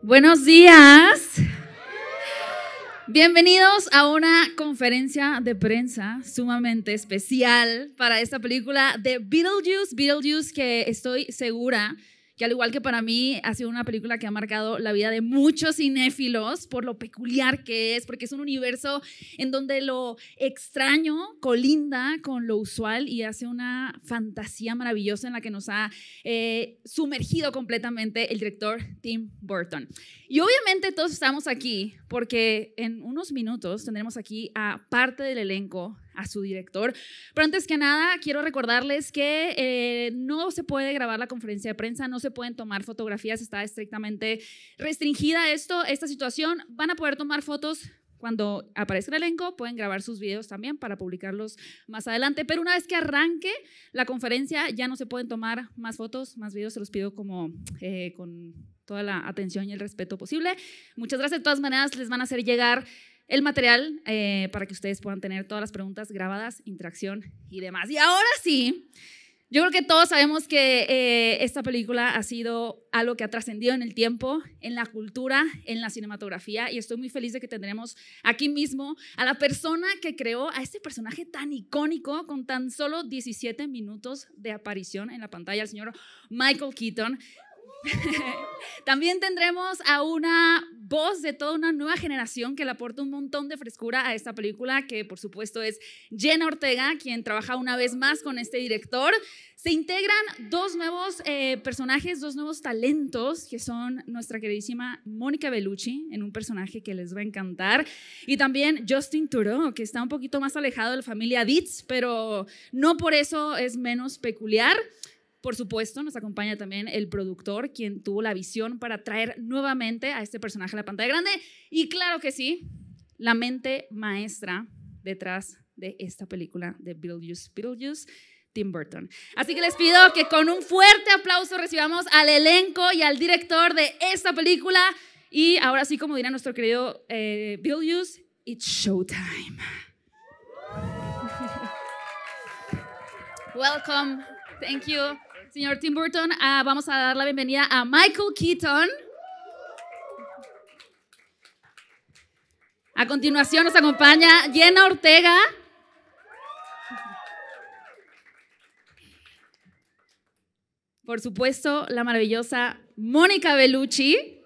Buenos días. Bienvenidos a una conferencia de prensa sumamente especial para esta película de Beetlejuice. Beetlejuice, que estoy segura que al igual que para mí ha sido una película que ha marcado la vida de muchos cinéfilos por lo peculiar que es, porque es un universo en donde lo extraño colinda con lo usual y hace una fantasía maravillosa en la que nos ha sumergido completamente el director Tim Burton. Y obviamente todos estamos aquí porque en unos minutos tendremos aquí a parte del elenco, a su director. Pero antes que nada, quiero recordarles que no se puede grabar la conferencia de prensa, no se pueden tomar fotografías, está estrictamente restringida esta situación. Van a poder tomar fotos cuando aparezca el elenco, pueden grabar sus videos también para publicarlos más adelante, pero una vez que arranque la conferencia ya no se pueden tomar más fotos, más videos, se los pido como con toda la atención y el respeto posible. Muchas gracias. De todas maneras, les van a hacer llegar el material para que ustedes puedan tener todas las preguntas grabadas, interacción y demás. Y ahora sí, yo creo que todos sabemos que esta película ha sido algo que ha trascendido en el tiempo, en la cultura, en la cinematografía, y estoy muy feliz de que tendremos aquí mismo a la persona que creó a este personaje tan icónico con tan solo 17 minutos de aparición en la pantalla, el señor Michael Keaton. También tendremos a una voz de toda una nueva generación que le aporta un montón de frescura a esta película, que por supuesto es Jenna Ortega, quien trabaja una vez más con este director. Se integran dos nuevos personajes, dos nuevos talentos, que son nuestra queridísima Mónica Bellucci, en un personaje que les va a encantar, y también Justin Theroux, que está un poquito más alejado de la familia Dietz, pero no por eso es menos peculiar. Por supuesto, nos acompaña también el productor, quien tuvo la visión para traer nuevamente a este personaje a la pantalla grande. Y claro que sí, la mente maestra detrás de esta película de Beetlejuice, Tim Burton. Así que les pido que con un fuerte aplauso recibamos al elenco y al director de esta película. Y ahora sí, como dirá nuestro querido Beetlejuice, it's showtime. Welcome. Thank you. Señor Tim Burton, vamos a dar la bienvenida a Michael Keaton. A continuación nos acompaña Jenna Ortega. Por supuesto, la maravillosa Mónica Bellucci.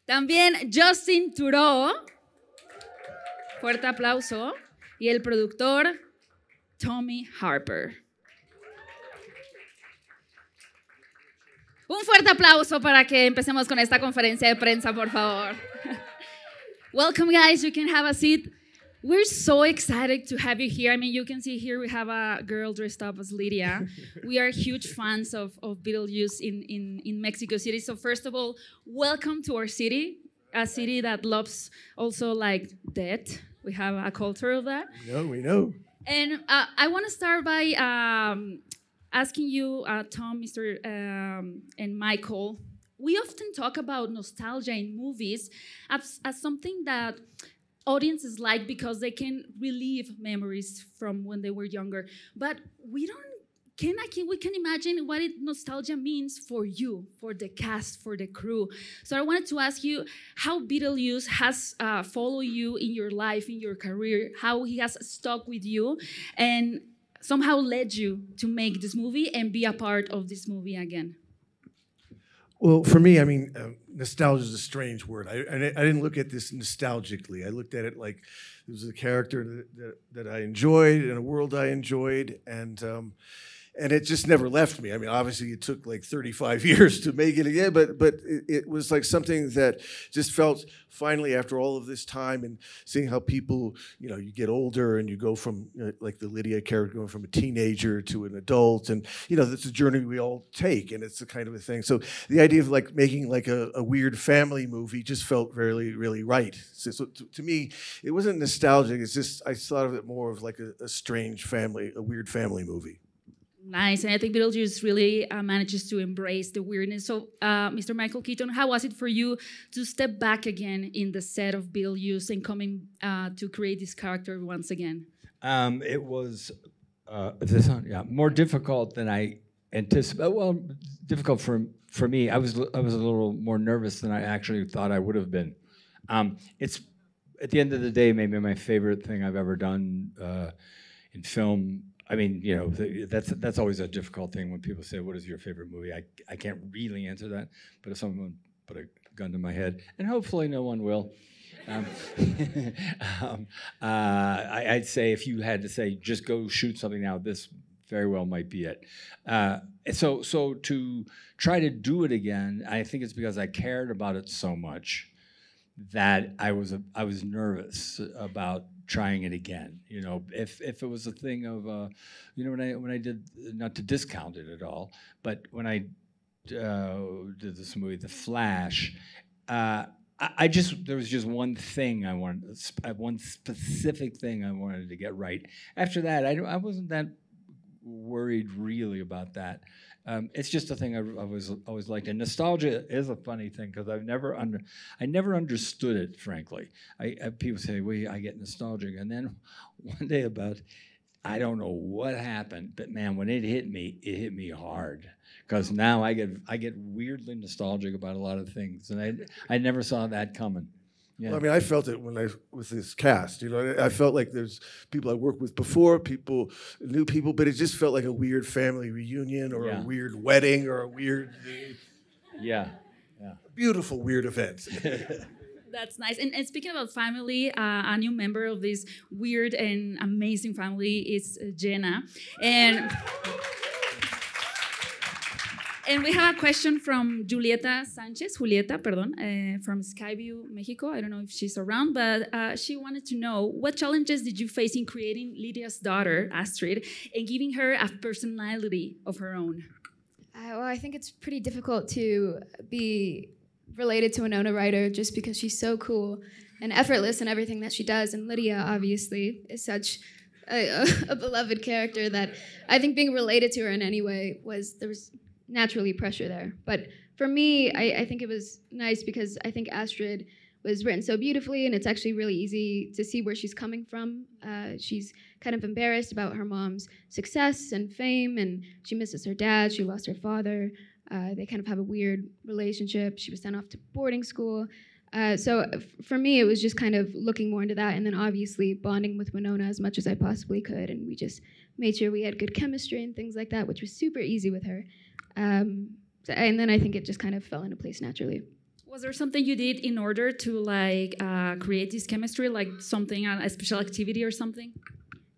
También Justin Theroux. Fuerte aplauso. Y el productor HARPER. Un fuerte aplauso para que empecemos con esta conferencia de prensa, por favor. Welcome, guys. You can have a seat. We're so excited to have you here. I mean, you can see here we have a girl dressed up as Lydia. We are huge fans of Beetlejuice in Mexico City. So first of all, welcome to our city, a city that loves also like death. We have a culture of that. We know. And I want to start by asking you, Tom, Mr. And Michael, we often talk about nostalgia in movies as something that audiences like because they can relive memories from when they were younger. But we can imagine what nostalgia means for you, for the cast, for the crew. So I wanted to ask you how Beetlejuice has followed you in your life, in your career, how he has stuck with you and somehow led you to make this movie and be a part of this movie again. Well, for me, I mean, nostalgia is a strange word. I didn't look at this nostalgically. I looked at it like it was a character that I enjoyed in a world I enjoyed, and it just never left me. I mean, obviously it took like 35 years to make it again, but it was like something that just felt finally after all of this time and seeing how people, you get older and you go from like the Lydia character going from a teenager to an adult, and that's a journey we all take, and it's the kind of a thing. So the idea of like making like a weird family movie just felt really, really right. So to me, it wasn't nostalgic. It's just I thought of it more of like a strange family, a weird family movie. Nice, and I think Beetlejuice really manages to embrace the weirdness. So, Mr. Michael Keaton, how was it for you to step back again in the set of Beetlejuice and coming to create this character once again? It was more difficult than I anticipate. Well, difficult for me. I was a little more nervous than I actually thought I would have been. It's at the end of the day maybe my favorite thing I've ever done in film. I mean, you know, that's always a difficult thing when people say, "What is your favorite movie?" I can't really answer that, but if someone put a gun to my head, and hopefully no one will. I'd say if you had to say, just go shoot something now, this very well might be it. So to try to do it again, I think it's because I cared about it so much that I was nervous about trying it again. You know, if it was a thing of, you know, when I did, not to discount it at all, but when I did this movie, The Flash, there was just one thing I wanted, one specific thing I wanted to get right. After that, I wasn't that worried really about that. It's just a thing I always liked. And nostalgia is a funny thing because I never understood it, frankly. People say, well, I get nostalgic. And then one day I don't know what happened, but man, when it hit me hard. Because now I get weirdly nostalgic about a lot of things, and I never saw that coming. Yeah. Well, I mean, I felt it when with this cast. You know, I felt like there's people I worked with before, new people, but it just felt like a weird family reunion or a weird wedding or a weird, beautiful weird event. That's nice. And speaking about family, a new member of this weird and amazing family is Jenna, And we have a question from Julieta, from Skyview, Mexico. I don't know if she's around, but she wanted to know, what challenges did you face in creating Lydia's daughter, Astrid, and giving her a personality of her own? Well, I think it's pretty difficult to be related to a Winona Ryder just because she's so cool and effortless in everything that she does. And Lydia, obviously, is such a beloved character that I think being related to her in any way there was naturally pressure there. But for me, I think it was nice because I think Astrid was written so beautifully, and it's actually really easy to see where she's coming from. She's kind of embarrassed about her mom's success and fame, and she misses her dad, she lost her father. They kind of have a weird relationship. She was sent off to boarding school. So for me, it was just kind of looking more into that, and then obviously bonding with Winona as much as I possibly could, and we just made sure we had good chemistry and things like that, which was super easy with her. And then I think it just kind of fell into place naturally. Was there something you did in order to create this chemistry, like something, a special activity or something?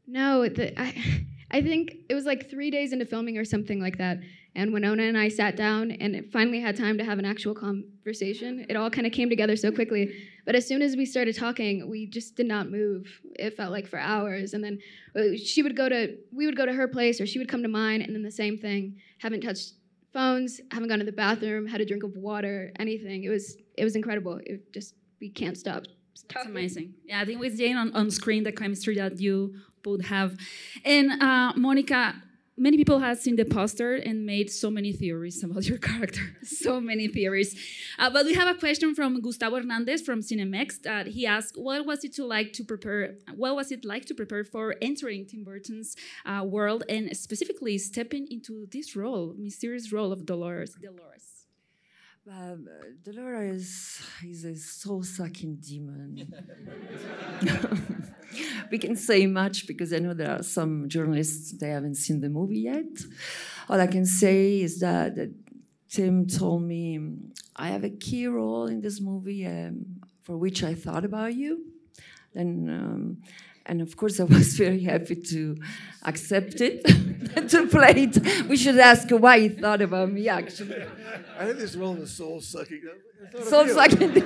No, I think it was like 3 days into filming or something like that, and Winona and I sat down and finally had time to have an actual conversation. It all kind of came together so quickly, but as soon as we started talking, we just did not move. It felt like for hours, and then we would go to her place, or she would come to mine, and then the same thing. Haven't touched phones, haven't gone to the bathroom, had a drink of water, anything. It was incredible. We can't stop. That's amazing. Yeah, I think with Jane on screen, the chemistry that you both have. And Monica, many people have seen the poster and made so many theories about your character. So many theories. But we have a question from Gustavo Hernandez from Cinemex that he asked, what was it like to prepare for entering Tim Burton's world and specifically stepping into this role, mysterious role of Dolores? Dolores is a soul-sucking demon. We can say much because I know there are some journalists, they haven't seen the movie yet. All I can say is that Tim told me, I have a key role in this movie for which I thought about you. And of course, I was very happy to accept it, to play it. We should ask why he thought about me, actually. I think this role was soul-sucking. Soul-sucking.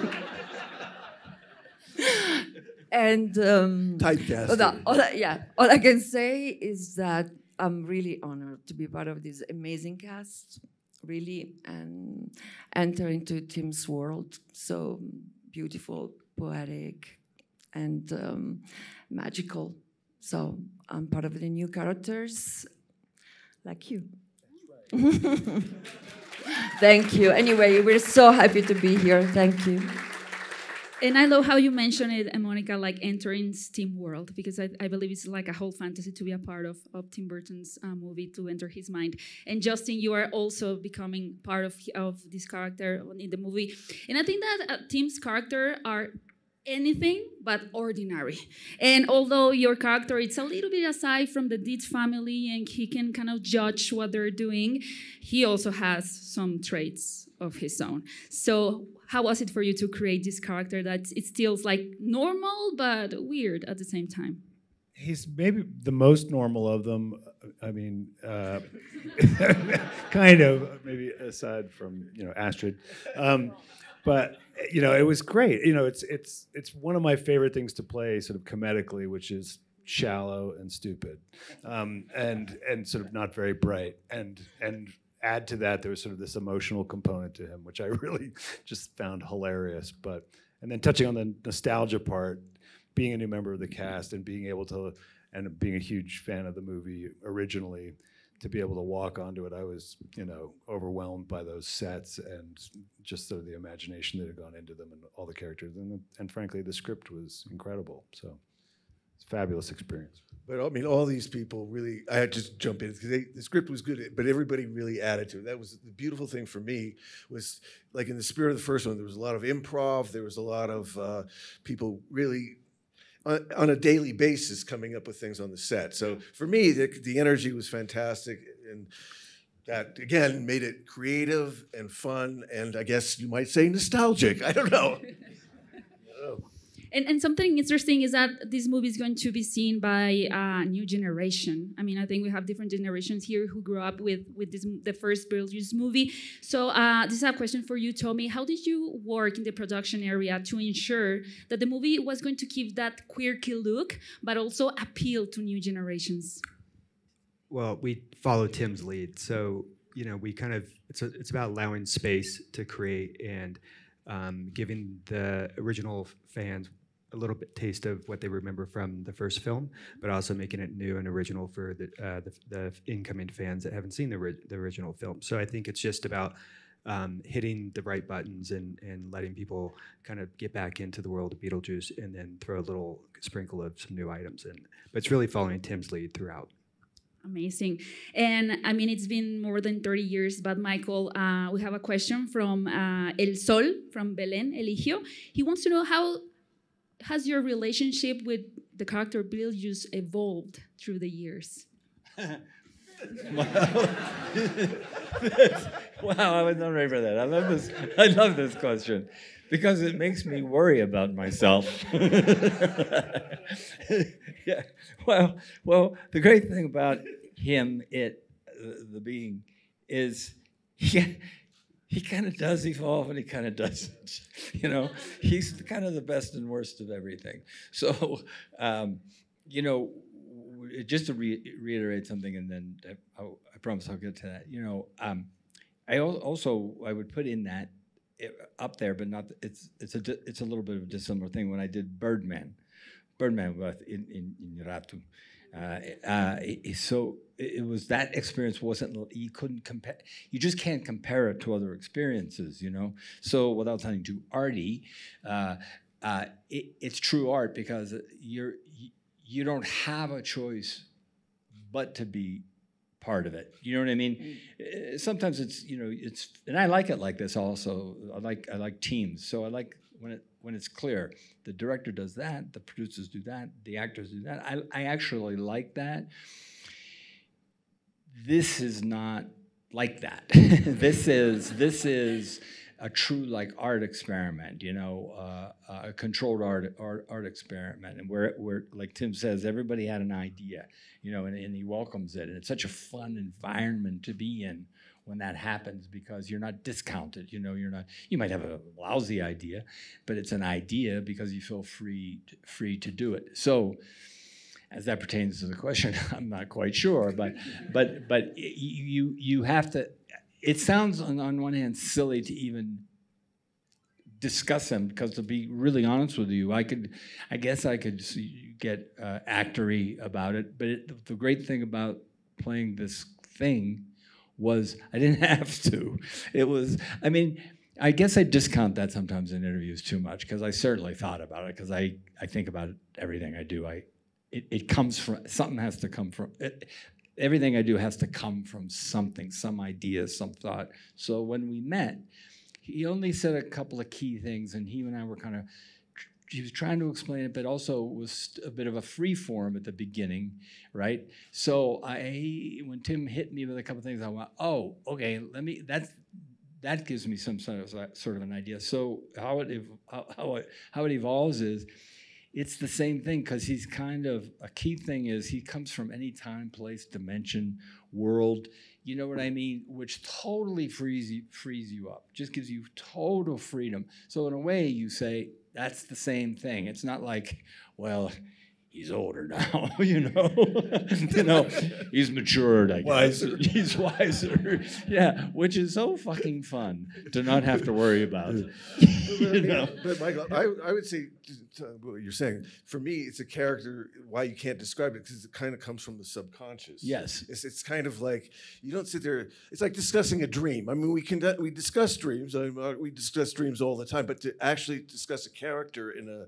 And typecasting. All I can say is that I'm really honored to be part of this amazing cast, really, and enter into Tim's world. So beautiful, poetic, and magical. So I'm part of the new characters, like you. Thank you. Anyway, we're so happy to be here. Thank you. And I love how you mentioned it, Monica, like entering Steam world, because I believe it's like a whole fantasy to be a part of Tim Burton's movie, to enter his mind. And Justin, you are also becoming part of this character in the movie. And I think that Tim's character are anything but ordinary. And although your character is a little bit aside from the Deeds family and he can kind of judge what they're doing, he also has some traits of his own. So how was it for you to create this character that it feels like normal but weird at the same time? He's maybe the most normal of them. I mean, kind of, maybe aside from, Astrid. But it was great. It's one of my favorite things to play, sort of comedically, which is shallow and stupid, and sort of not very bright. And add to that, there was sort of this emotional component to him, which I really just found hilarious. And then touching on the nostalgia part, being a new member of the cast and being able to, and being a huge fan of the movie originally, to be able to walk onto it, I was, overwhelmed by those sets and just sort of the imagination that had gone into them and all the characters. And frankly, the script was incredible. So it's a fabulous experience. But I mean, all these people really, I had to just jump in because the script was good, but everybody really added to it. That was the beautiful thing for me, was like in the spirit of the first one, there was a lot of improv, there was a lot of people really on a daily basis coming up with things on the set. So for me, the energy was fantastic, and that, again, made it creative and fun, and I guess you might say nostalgic. I don't know. And something interesting is that this movie is going to be seen by a new generation. I mean, I think we have different generations here who grew up with the first Beetlejuice movie. So this is a question for you, Tommy. How did you work in the production area to ensure that the movie was going to keep that quirky look, but also appeal to new generations? Well, we follow Tim's lead. So, we kind of, it's about allowing space to create and giving the original fans a little bit taste of what they remember from the first film, but also making it new and original for the incoming fans that haven't seen the original film. So I think it's just about hitting the right buttons and letting people kind of get back into the world of Beetlejuice, and then throw a little sprinkle of some new items in. But it's really following Tim's lead throughout. Amazing. And I mean, it's been more than 30 years, but Michael, we have a question from El Sol, from Belén Eligio. He wants to know, how has your relationship with the character Beetlejuice evolved through the years? Wow, I was not ready for that. I love this question, because it makes me worry about myself. Yeah. Well, the great thing about him, the being, is he kind of does evolve and he kind of doesn't. He's kind of the best and worst of everything. So, just to reiterate something, and then I promise I'll get to that. I would put in that up there, but not. It's a little bit of a dissimilar thing. When I did Birdman in Ratu. So it was, that experience wasn't, you couldn't compare, you just can't compare it to other experiences, So without sounding too arty, it's true art, because you don't have a choice but to be part of it. You know what I mean? Sometimes it's, and I like it like this also. I like teams. So I like when it's clear, the director does that, the producers do that, the actors do that. I actually like that. This is not like that. This is a true art experiment, a controlled art experiment, and where like Tim says, everybody had an idea, and he welcomes it, and it's such a fun environment to be in when that happens, because you're not discounted, you might have a lousy idea, but it's an idea because you feel free to do it. So, as that pertains to the question, I'm not quite sure, but you have to. It sounds on one hand silly to even discuss them, because to be really honest with you, I guess I could get actory about it. But the great thing about playing this thing was I didn't have to. It was, I guess I discount that sometimes in interviews too much because I certainly thought about it because I think about everything I do. It comes from, something has to come from, everything I do has to come from something, some idea, some thought. So when we met, he only said a couple of key things and he and I were kind of, he was trying to explain it, but also was a bit of a free form at the beginning, right? So when Tim hit me with a couple of things, I went, oh, okay, that gives me some sort of an idea. So how it evolves is, it's the same thing because he's kind of, a key thing is he comes from any time, place, dimension, world, you know what I mean? Which totally frees you up, just gives you total freedom. So in a way you say, that's the same thing. It's not like, well, he's older now, you know, he's matured, I guess. Wiser. He's wiser, yeah, which is so fucking fun to not have to worry about. You know? But Michael, I would say, what you're saying, for me, it's a character, why you can't describe it, because it kind of comes from the subconscious. Yes. It's kind of like, you don't sit there, it's like discussing a dream. I mean, we discuss dreams, we discuss dreams all the time, but to actually discuss a character in a,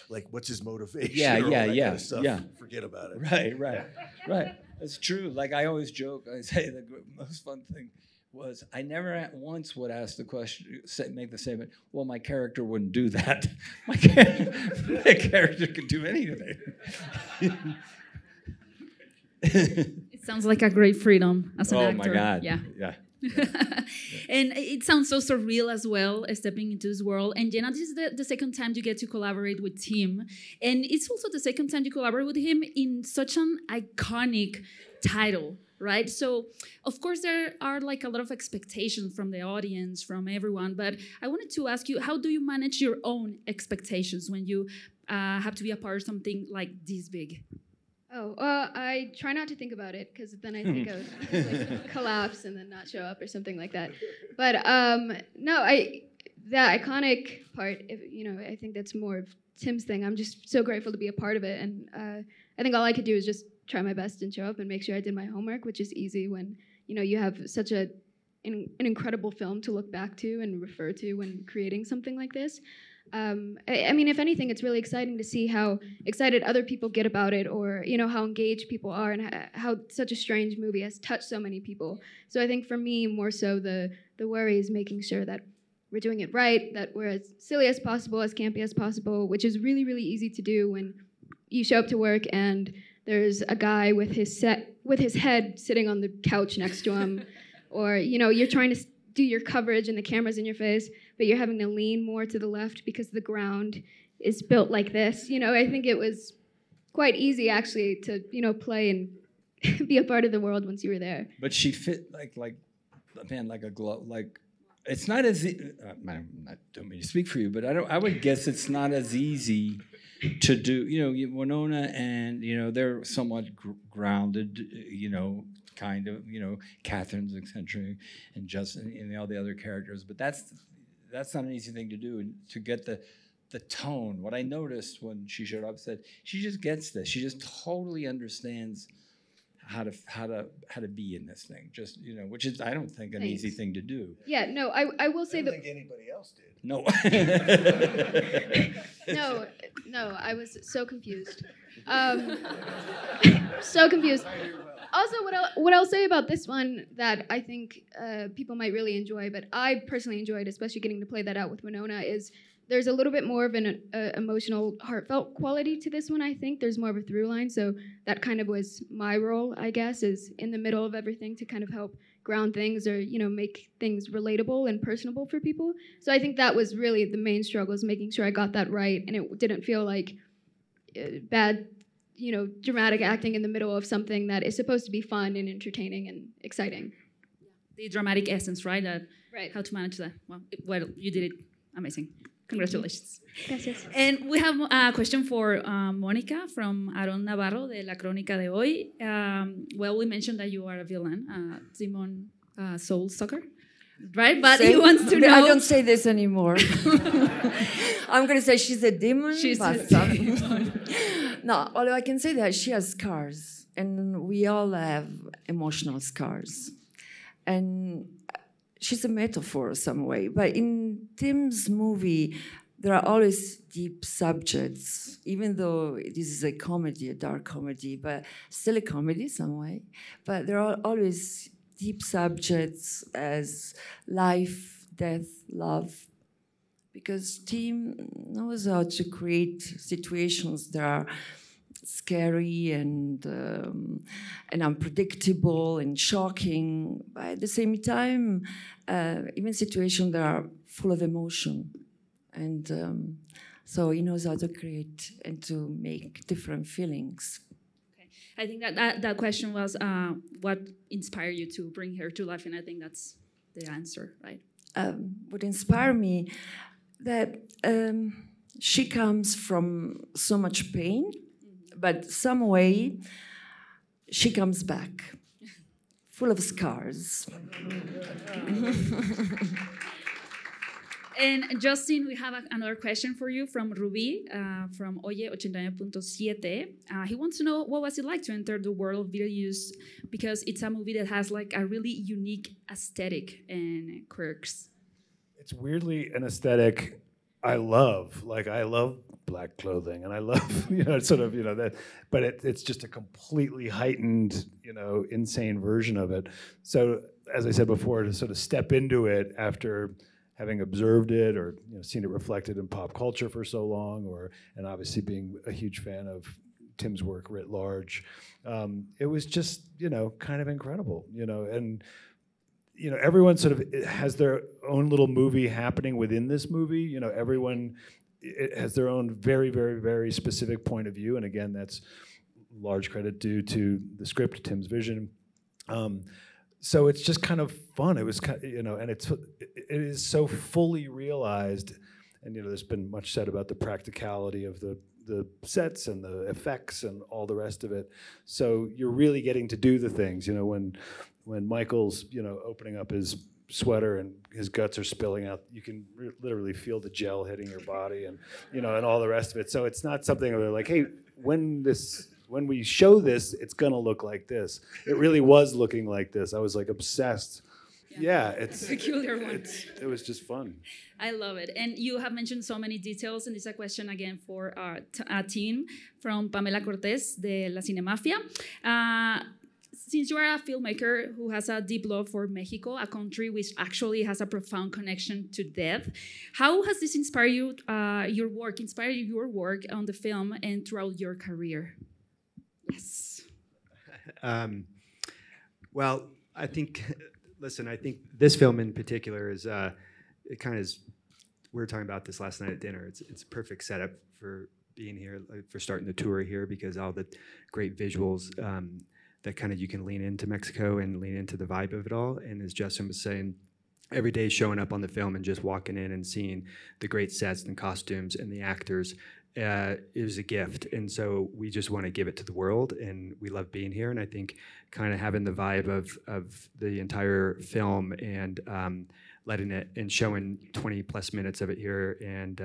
like what's his motivation? Yeah. Kind of stuff, forget about it. Right. That's true. Like I always joke, I say the most fun thing was I never once would ask the question, make the statement, well, my character wouldn't do that. My character could do anything. It sounds like a great freedom as an actor. Oh my God. Yeah. And it sounds so surreal as well, stepping into this world. And Jenna, this is the second time you get to collaborate with Tim. And it's also the second time you collaborate with him in such an iconic title, right? So, of course, there are like a lot of expectations from the audience, from everyone. But I wanted to ask you, how do you manage your own expectations when you have to be a part of something like this big? Oh, I try not to think about it because then I think I would like, collapse and then not show up or something like that. But no, the iconic part, I think that's more of Tim's thing. I'm just so grateful to be a part of it, and I think all I could do is just try my best and show up and make sure I did my homework, which is easy when you have such an incredible film to look back to and refer to when creating something like this. I mean, if anything, it's really exciting to see how excited other people get about it, or how engaged people are, and how such a strange movie has touched so many people. So I think for me, more so the worry is making sure that we're doing it right, that we're as silly as possible, as campy as possible, which is really, really easy to do when you show up to work and there's a guy with his head sitting on the couch next to him, or you're trying to do your coverage and the camera's in your face, but you're having to lean more to the left because the ground is built like this. I think it was quite easy actually to, play and be a part of the world once you were there. But she fit like a glove. Like it's not as I don't mean to speak for you, but I would guess it's not as easy to do. Winona and they're somewhat grounded. Kind of, Catherine's eccentric and Justin and all the other characters, but that's not an easy thing to do, and to get the tone. What I noticed when she showed up said she just gets this. She just totally understands how to be in this thing. Just which is I don't think an easy thing to do. Yeah, no, I will say that. I don't think anybody else did. No. No, I was so confused. So confused. Also, what I'll say about this one that I think people might really enjoy, but I personally enjoyed, especially getting to play that out with Winona, is there's a little bit more of an emotional, heartfelt quality to this one, I think. There's more of a through line, so that kind of was my role, I guess, is in the middle of everything to kind of help ground things or, make things relatable and personable for people. So I think that was really the main struggle, is making sure I got that right, and it didn't feel like bad dramatic acting in the middle of something that is supposed to be fun and entertaining and exciting. The dramatic essence, right? Right. How to manage that. Well, you did it amazing. Congratulations. Gracias. And we have a question for Mónica from Aaron Navarro de La Crónica de Hoy. Well, we mentioned that you are a villain, Simon Soul Sucker, right? But he wants to know. I don't say this anymore. I'm going to say she's a demon. No, although I can say that she has scars, and we all have emotional scars. And she's a metaphor some way. But in Tim's movie, there are always deep subjects, even though this is a comedy, a dark comedy, but still a comedy some way. But there are always deep subjects as life, death, love, because Tim knows how to create situations that are scary and unpredictable and shocking, but at the same time, even situations that are full of emotion. And so he knows how to create and to make different feelings. Okay. I think that question was what inspired you to bring her to life, and I think that's the answer, right? What inspired me, that she comes from so much pain, but some way she comes back, full of scars. And Justin, we have another question for you from Ruby, from Oye 89.7. He wants to know, what was it like to enter the world of Beetlejuice, because it's a movie that has like a really unique aesthetic and quirks. It's weirdly an aesthetic I love. Like, I love black clothing, and I love, sort of, that, but it's just a completely heightened, insane version of it. So, as I said before, to sort of step into it after having observed it or seen it reflected in pop culture for so long, and obviously being a huge fan of Tim's work writ large, it was just kind of incredible, and everyone sort of has their own little movie happening within this movie. Everyone has their own very, very, very specific point of view, and again, that's large credit due to the script, Tim's vision. So it's just kind of fun. It was, and it is so fully realized. And there's been much said about the practicality of the sets and the effects and all the rest of it. So you're really getting to do the things. When Michael's opening up his sweater and his guts are spilling out, you can literally feel the gel hitting your body, and and all the rest of it. So it's not something where they're like, hey, when we show this, it's gonna look like this. It really was looking like this. I was like obsessed. Yeah, it's a peculiar one. It was just fun. I love it. And you have mentioned so many details, and this is a question again for our team from Pamela Cortez de La Cinemafia. Since you are a filmmaker who has a deep love for Mexico, a country which actually has a profound connection to death, how has this inspired you, your work on the film and throughout your career? Yes. Well, I think, listen, I think this film in particular is, it kind of is, we were talking about this last night at dinner. It's a perfect setup for being here, for starting the tour here, because all the great visuals that kind of you can lean into Mexico and lean into the vibe of it all. And as Justin was saying, every day showing up on the film and just walking in and seeing the great sets and costumes and the actors is a gift. And so we just want to give it to the world, and we love being here. And I think kind of having the vibe of the entire film and letting it and showing 20 plus minutes of it here and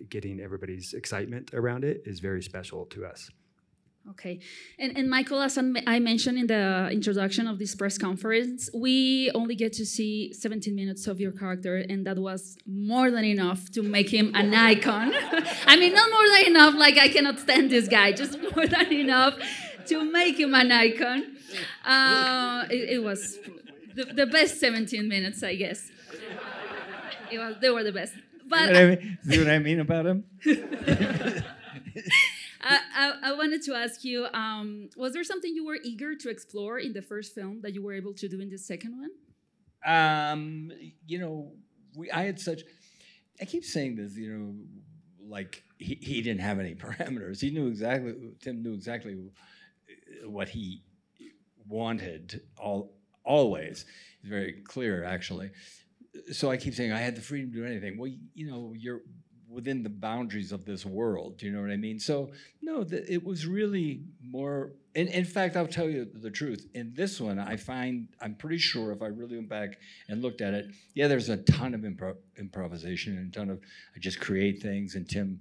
getting everybody's excitement around it is very special to us. Okay. And Michael, as I mentioned in the introduction of this press conference, we only get to see 17 minutes of your character, and that was more than enough to make him an icon. I mean, not more than enough, like I cannot stand this guy, just more than enough to make him an icon. It was the best 17 minutes, I guess. They were the best. But see what I mean about him? I wanted to ask you, was there something you were eager to explore in the first film that you were able to do in the second one? I had such, I keep saying this, like he didn't have any parameters. Tim knew exactly what he wanted always. It's very clear, actually. So I keep saying I had the freedom to do anything. Well, you're within the boundaries of this world, do you know what I mean? So, no, it was really more, in fact, I'll tell you the truth. In this one, I'm pretty sure if I really went back and looked at it, yeah, there's a ton of improvisation and a ton of, I just create things, and Tim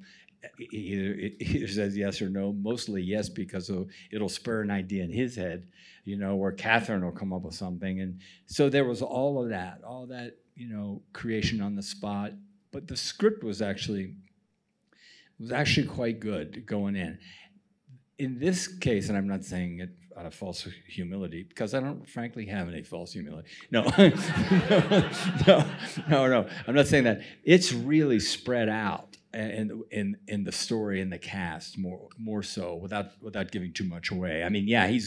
either says yes or no, mostly yes, because it'll spur an idea in his head, you know, or Catherine will come up with something. And so there was all that, you know, creation on the spot. But the script was actually quite good going in. In this case, and I'm not saying it out of false humility, because I don't frankly have any false humility. No, no, I'm not saying that. It's really spread out in the story and the cast more so, without giving too much away. I mean, yeah, he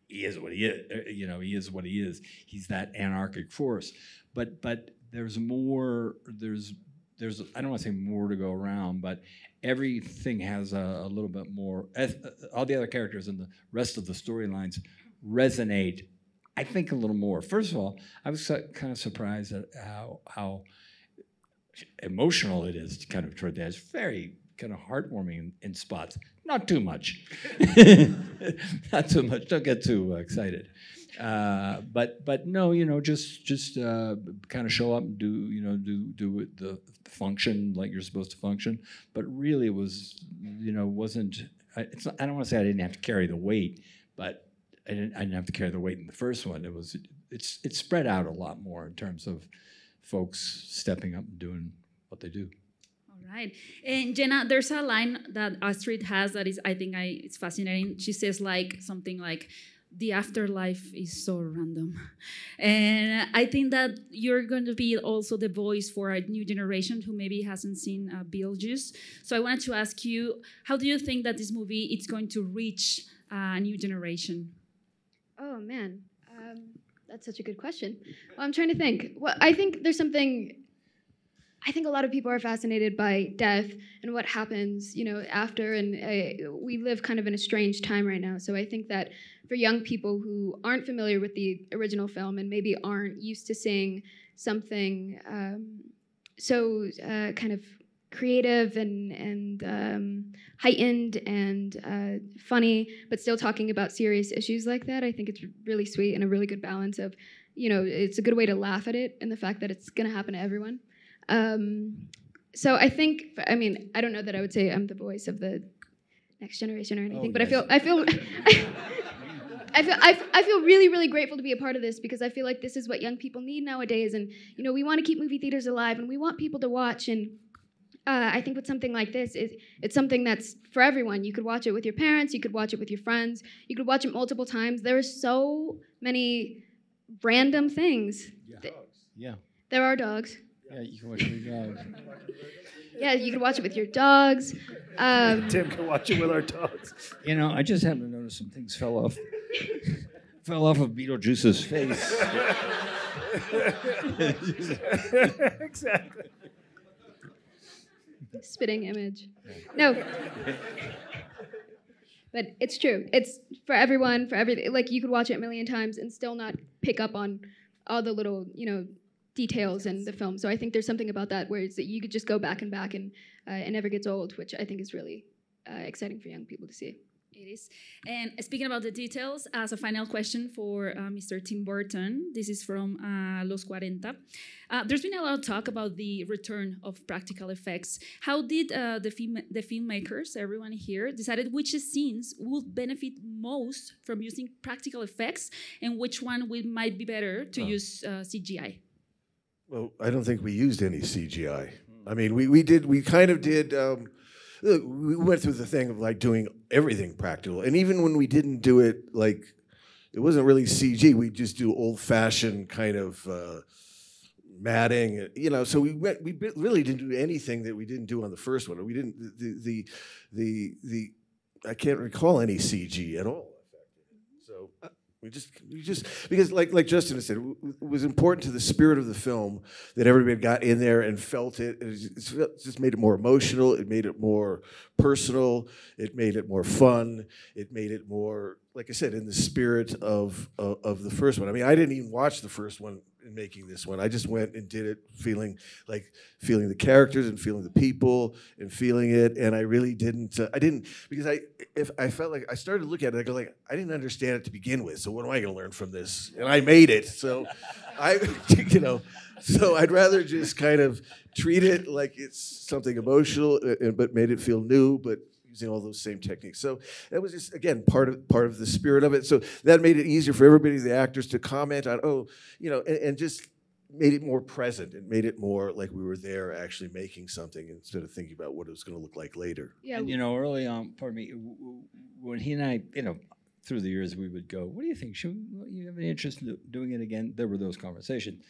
is what he is. You know, he is what he is. He's that anarchic force. But there's more. There's I don't want to say more to go around, but everything has a little bit more. All the other characters and the rest of the storylines resonate, I think, a little more. First of all, I was kind of surprised at how emotional it is, kind of toward the end. It's very kind of heartwarming in spots. Not too much. Not too much. Don't get too excited. But no, you know, just kind of show up and do the function like you're supposed to function. But really, it was, you know, wasn't. I don't want to say I didn't have to carry the weight, but I didn't have to carry the weight in the first one. It's spread out a lot more in terms of folks stepping up and doing what they do. All right. And Jenna, there's a line that Astrid has that is, I think it's fascinating. She says something like, the afterlife is so random. And I think that you're going to be also the voice for a new generation who maybe hasn't seen Beetlejuice. So I wanted to ask you, how do you think that this movie is going to reach a new generation? Oh, man. That's such a good question. Well, I'm trying to think. Well, I think there's something... I think a lot of people are fascinated by death and what happens, you know, after. And we live kind of in a strange time right now. So I think that for young people who aren't familiar with the original film and maybe aren't used to seeing something so kind of creative and heightened and funny, but still talking about serious issues like that, I think it's really sweet and a really good balance of, you know, it's a good way to laugh at it and the fact that it's going to happen to everyone. So I think, I mean, I don't know that I would say I'm the voice of the next generation or anything, but yes. I feel really, really grateful to be a part of this because I feel like this is what young people need nowadays. And, you know, we want to keep movie theaters alive and we want people to watch. And I think with something like this, it's something that's for everyone. You could watch it with your parents. You could watch it with your friends. You could watch it multiple times. There are so many random things. Yeah. There are dogs. Yeah, you can watch it with your dogs. Yeah, you can watch it with your dogs. Tim can watch it with our dogs. You know, I just happened to notice some things fell off of Beetlejuice's face. Exactly. Spitting image. No. But it's true. It's for everyone, for everything. Like, you could watch it a million times and still not pick up on all the little, you know, details in the film. So I think there's something about that where it's that you could just go back and it never gets old, which I think is really exciting for young people to see. It is. And speaking about the details, as a final question for Mr. Tim Burton, this is from Los 40. There's been a lot of talk about the return of practical effects. How did the filmmakers, everyone here, decided which scenes would benefit most from using practical effects and which one might be better to use CGI? Well, I don't think we used any CGI. I mean, we kind of did. We went through the thing of like doing everything practical, and even when we didn't do it, like it wasn't really CG. We just do old-fashioned kind of matting, you know. So we really didn't do anything that we didn't do on the first one. We didn't the I can't recall any CG at all. So. We just because like Justin said, it was important to the spirit of the film that everybody got in there and felt it. It just made it more emotional. It made it more personal. It made it more fun. It made it more, like I said, in the spirit of the first one. I mean, I didn't even watch the first one in making this one. I just went and did it feeling the characters and feeling the people and feeling it. And I really didn't, because I felt like I started to look at it, I go like, I didn't understand it to begin with. So what am I going to learn from this? And I made it. So so I'd rather just kind of treat it like it's something emotional, but made it feel new, but using all those same techniques. So that was just, again, part of the spirit of it. So that made it easier for everybody, the actors, to comment on, and just made it more present. It made it more like we were there actually making something instead of thinking about what it was going to look like later. Yeah. And, early on, pardon me, when he and I, through the years, we would go, what do you think? You have any interest in doing it again? There were those conversations.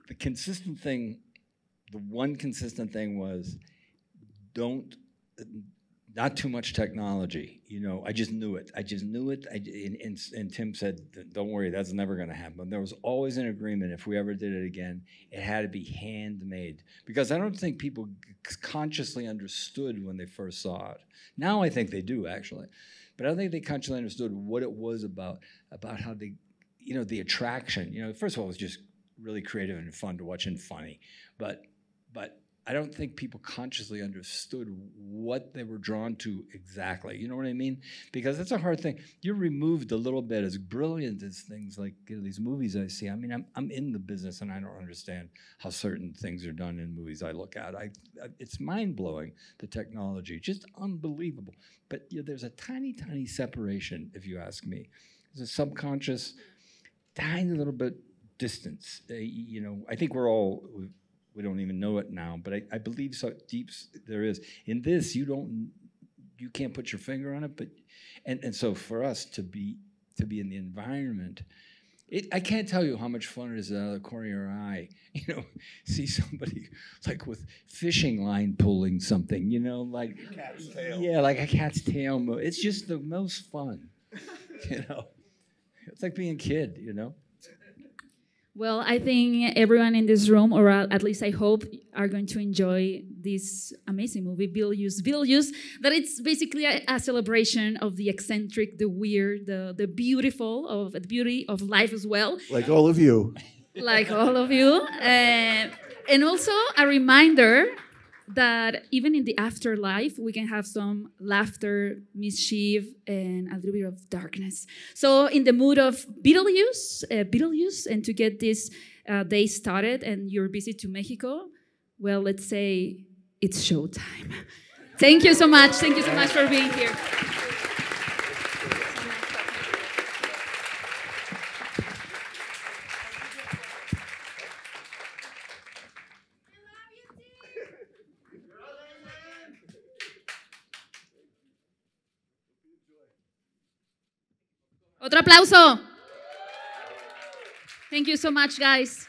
The one consistent thing was, not too much technology. I just knew it. And Tim said, don't worry, that's never going to happen. There was always an agreement, if we ever did it again, it had to be handmade. Because I don't think people consciously understood when they first saw it. Now I think they do, actually. But I don't think they consciously understood what it was about how they, the attraction. First of all, it was just really creative and fun to watch and funny. But I don't think people consciously understood what they were drawn to exactly. You know what I mean? Because that's a hard thing. You're removed a little bit, as brilliant as things like these movies I see. I mean, I'm in the business and I don't understand how certain things are done in movies I look at. It's mind-blowing, the technology, just unbelievable. But there's a tiny, tiny separation, if you ask me. There's a subconscious, tiny little bit distance. I think we don't even know it now, but I believe so deep there is. In this, you can't put your finger on it, but and so for us to be in the environment, I can't tell you how much fun it is out of the corner of your eye. See somebody like with fishing line pulling something, like a cat's tail. Yeah, like a cat's tail. It's just the most fun, It's like being a kid, Well, I think everyone in this room, or at least I hope, are going to enjoy this amazing movie, Beetlejuice. Beetlejuice, that it's basically a celebration of the eccentric, the weird, the beautiful, of the beauty of life as well. Like all of you. Like all of you. And also a reminder that even in the afterlife, we can have some laughter, mischief, and a little bit of darkness. So in the mood of Beetlejuice, and to get this day started and your visit to Mexico, well, let's say it's showtime. Thank you so much. Thank you so much for being here. Otro aplauso. Thank you so much, guys.